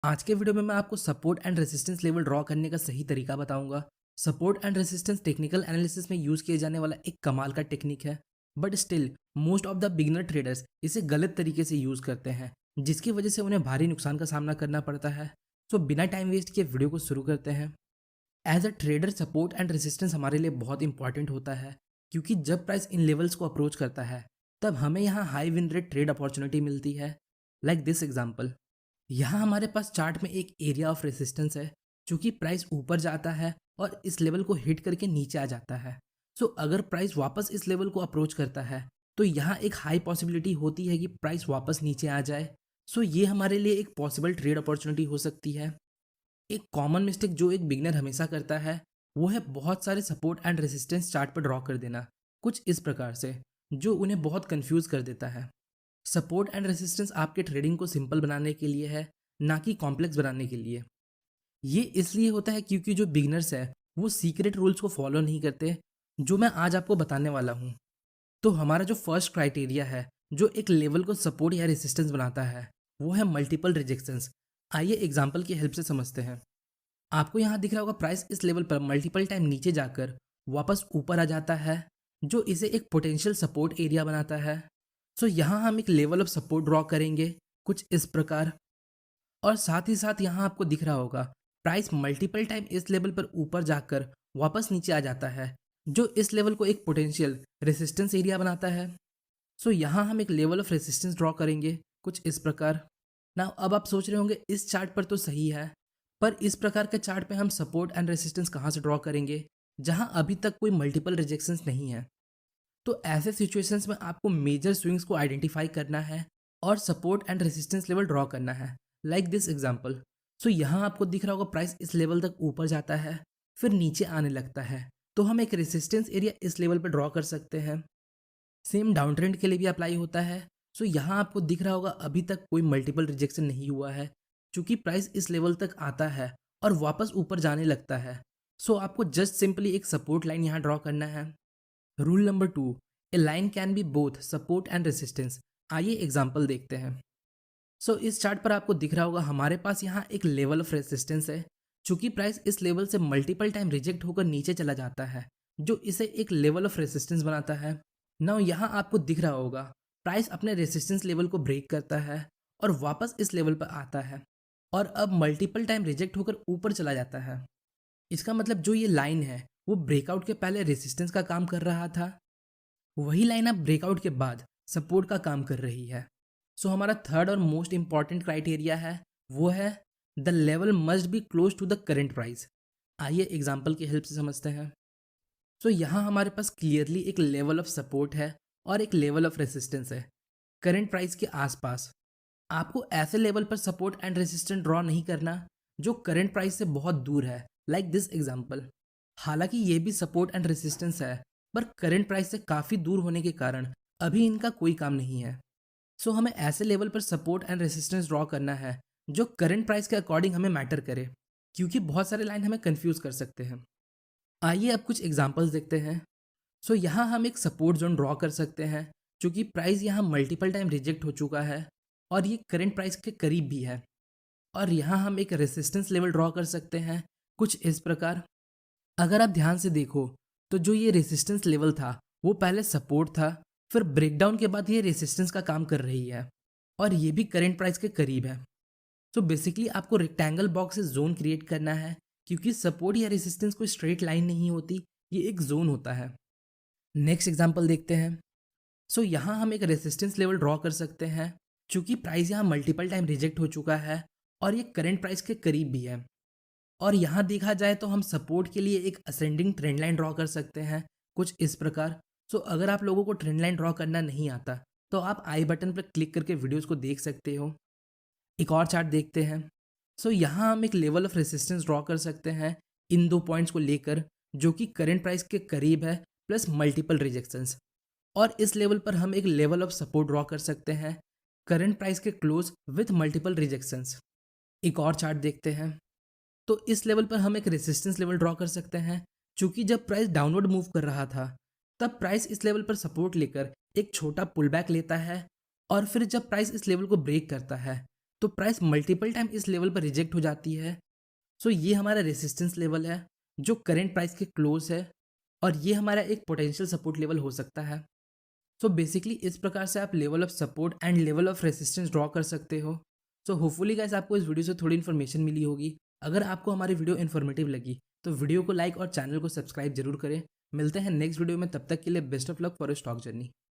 आज के वीडियो में मैं आपको support and resistance level draw करने का सही तरीका बताऊंगा। Support and resistance technical analysis में यूज किए जाने वाला एक कमाल का टेक्निक है, but still most of the beginner traders इसे गलत तरीके से यूज करते हैं, जिसकी वजह से उन्हें भारी नुकसान का सामना करना पड़ता है। तो बिना टाइम वेस्ट किए वीडियो को शुरू करते हैं। As a trader support and resistance हमारे लिए बहुत इंपॉर्टेंट होता है, क्योंकि जब प्राइस इन लेवल्स को अप्रोच करता है तब हमें यहाँ high win rate trade opportunity मिलती है। लाइक दिस एग्जाम्पल, यहाँ हमारे पास चार्ट में एक एरिया ऑफ रेसिस्टेंस है, क्योंकि प्राइस ऊपर जाता है और इस लेवल को हिट करके नीचे आ जाता है। सो अगर प्राइस वापस इस लेवल को अप्रोच करता है तो यहाँ एक हाई पॉसिबिलिटी होती है कि प्राइस वापस नीचे आ जाए। सो ये हमारे लिए एक पॉसिबल ट्रेड अपॉर्चुनिटी हो सकती है। एक कॉमन मिस्टेक जो एक बिगनर हमेशा करता है वो है बहुत सारे सपोर्ट एंड रेसिस्टेंस चार्ट पर ड्रॉ कर देना, कुछ इस प्रकार से, जो उन्हें बहुत कंफ्यूज कर देता है। सपोर्ट एंड रेसिस्टेंस आपके ट्रेडिंग को सिंपल बनाने के लिए है, ना कि कॉम्प्लेक्स बनाने के लिए। ये इसलिए होता है क्योंकि जो बिगनर्स है वो सीक्रेट रूल्स को फॉलो नहीं करते, जो मैं आज आपको बताने वाला हूँ। तो हमारा जो फर्स्ट क्राइटेरिया है जो एक लेवल को सपोर्ट या रेसिस्टेंस बनाता है वो है मल्टीपल रिजेक्शंस। आइए एग्जाम्पल की हेल्प से समझते हैं। आपको यहाँ दिख रहा होगा प्राइस इस लेवल पर मल्टीपल टाइम नीचे जाकर वापस ऊपर आ जाता है, जो इसे एक पोटेंशियल सपोर्ट एरिया बनाता है। सो यहाँ हम एक लेवल ऑफ सपोर्ट ड्रॉ करेंगे, कुछ इस प्रकार। और साथ ही साथ यहाँ आपको दिख रहा होगा प्राइस मल्टीपल टाइम इस लेवल पर ऊपर जाकर वापस नीचे आ जाता है, जो इस लेवल को एक पोटेंशियल रेसिस्टेंस एरिया बनाता है। सो यहाँ हम एक लेवल ऑफ रेसिस्टेंस ड्रॉ करेंगे, कुछ इस प्रकार। ना अब आप सोच रहे होंगे इस चार्ट पर तो सही है, पर इस प्रकार के चार्ट पे हम सपोर्ट एंड रेसिस्टेंस कहाँ से ड्रॉ करेंगे जहाँ अभी तक कोई मल्टीपल रिजेक्शंस नहीं है। तो ऐसे सिचुएशंस में आपको मेजर स्विंग्स को आइडेंटिफाई करना है और support and resistance level draw करना है। Like this example. सो यहाँ आपको दिख रहा होगा प्राइस इस लेवल तक ऊपर जाता है, फिर नीचे आने लगता है, तो हम एक रेसिस्टेंस एरिया इस लेवल पर ड्रॉ कर सकते हैं। सेम डाउन ट्रेंड के लिए भी अप्लाई होता है। सो यहाँ आपको दिख रहा होगा अभी तक कोई मल्टीपल रिजेक्शन नहीं हुआ है, क्योंकि प्राइस इस लेवल तक आता है और वापस ऊपर जाने लगता है। सो आपको जस्ट सिंपली एक सपोर्ट लाइन यहाँ ड्रॉ करना है। Rule number 2, A line can be both support and resistance. आइए एग्जाम्पल देखते हैं। सो इस चार्ट पर आपको दिख रहा होगा हमारे पास यहाँ एक लेवल ऑफ रेसिस्टेंस है, चूंकि प्राइस इस लेवल से मल्टीपल टाइम रिजेक्ट होकर नीचे चला जाता है, जो इसे एक लेवल ऑफ रेसिस्टेंस बनाता है। नाउ यहाँ आपको दिख रहा होगा प्राइस अपने रेसिस्टेंस लेवल को ब्रेक करता है और वापस इस लेवल पर आता है, और अब मल्टीपल टाइम रिजेक्ट होकर ऊपर चला जाता है। इसका मतलब जो ये लाइन है वो ब्रेकआउट के पहले रेसिस्टेंस का काम कर रहा था, वही लाइन अब ब्रेकआउट के बाद सपोर्ट का काम कर रही है। सो हमारा थर्ड और मोस्ट इंपॉर्टेंट क्राइटेरिया है, वो है the level must be close to the current price. आइए एग्जाम्पल की हेल्प से समझते हैं। सो यहाँ हमारे पास क्लियरली एक लेवल ऑफ सपोर्ट है और एक लेवल ऑफ रेसिस्टेंस है करेंट प्राइस के आसपास। आपको ऐसे लेवल पर सपोर्ट एंड रेसिस्टेंस ड्रॉ नहीं करना जो करेंट प्राइस से बहुत दूर है, लाइक दिस एग्जाम्पल। हालांकि ये भी सपोर्ट एंड रेसिस्टेंस है, पर करंट प्राइस से काफ़ी दूर होने के कारण अभी इनका कोई काम नहीं है। सो हमें ऐसे लेवल पर सपोर्ट एंड रेसिस्टेंस ड्रॉ करना है जो करंट प्राइस के अकॉर्डिंग हमें मैटर करे, क्योंकि बहुत सारे लाइन हमें कंफ्यूज कर सकते हैं। आइए अब कुछ एग्जांपल्स देखते हैं। सो यहाँ हम एक सपोर्ट जोन ड्रॉ कर सकते हैं, क्योंकि प्राइस यहाँ मल्टीपल टाइम रिजेक्ट हो चुका है और ये करंट प्राइस के करीब भी है। और यहाँ हम एक रेसिस्टेंस लेवल ड्रॉ कर सकते हैं, कुछ इस प्रकार। अगर आप ध्यान से देखो तो जो ये रेसिस्टेंस लेवल था वो पहले सपोर्ट था, फिर ब्रेकडाउन के बाद ये रेसिस्टेंस का काम कर रही है, और ये भी करंट प्राइस के करीब है। सो बेसिकली आपको रेक्टेंगल बॉक्स से जोन क्रिएट करना है, क्योंकि सपोर्ट या रेसिस्टेंस कोई स्ट्रेट लाइन नहीं होती, ये एक जोन होता है। नेक्स्ट एग्जाम्पल देखते हैं। सो यहाँ हम एक रेसिस्टेंस लेवल ड्रॉ कर सकते हैं, क्योंकि प्राइस यहाँ मल्टीपल टाइम रिजेक्ट हो चुका है और ये करंट प्राइस के करीब भी है। और यहाँ देखा जाए तो हम सपोर्ट के लिए एक असेंडिंग ट्रेंड लाइन ड्रॉ कर सकते हैं, कुछ इस प्रकार। सो अगर आप लोगों को ट्रेंड लाइन ड्रॉ करना नहीं आता तो आप आई बटन पर क्लिक करके वीडियोस को देख सकते हो। एक और चार्ट देखते हैं। सो यहाँ हम एक लेवल ऑफ रेसिस्टेंस ड्रॉ कर सकते हैं इन दो पॉइंट्स को लेकर, जो कि करंट प्राइस के करीब है प्लस मल्टीपल रिजेक्शंस। और इस लेवल पर हम एक लेवल ऑफ सपोर्ट ड्रॉ कर सकते हैं करंट प्राइस के क्लोज विथ मल्टीपल रिजेक्शंस। एक और चार्ट देखते हैं। तो इस लेवल पर हम एक रेसिस्टेंस लेवल ड्रॉ कर सकते हैं, क्योंकि जब प्राइस डाउनवर्ड मूव कर रहा था तब प्राइस इस लेवल पर सपोर्ट लेकर एक छोटा पुल बैक लेता है, और फिर जब प्राइस इस लेवल को ब्रेक करता है तो प्राइस मल्टीपल टाइम इस लेवल पर रिजेक्ट हो जाती है। सो ये हमारा रेसिस्टेंस लेवल है जो करेंट प्राइस के क्लोज है, और ये हमारा एक पोटेंशियल सपोर्ट लेवल हो सकता है। सो बेसिकली इस प्रकार से आप level of support and level of resistance draw कर सकते हो। सो होपफुली गाइस आपको इस वीडियो से थोड़ी इन्फॉर्मेशन मिली होगी। अगर आपको हमारी वीडियो इन्फॉर्मेटिव लगी तो वीडियो को लाइक और चैनल को सब्सक्राइब जरूर करें। मिलते हैं नेक्स्ट वीडियो में, तब तक के लिए best of luck for stock journey.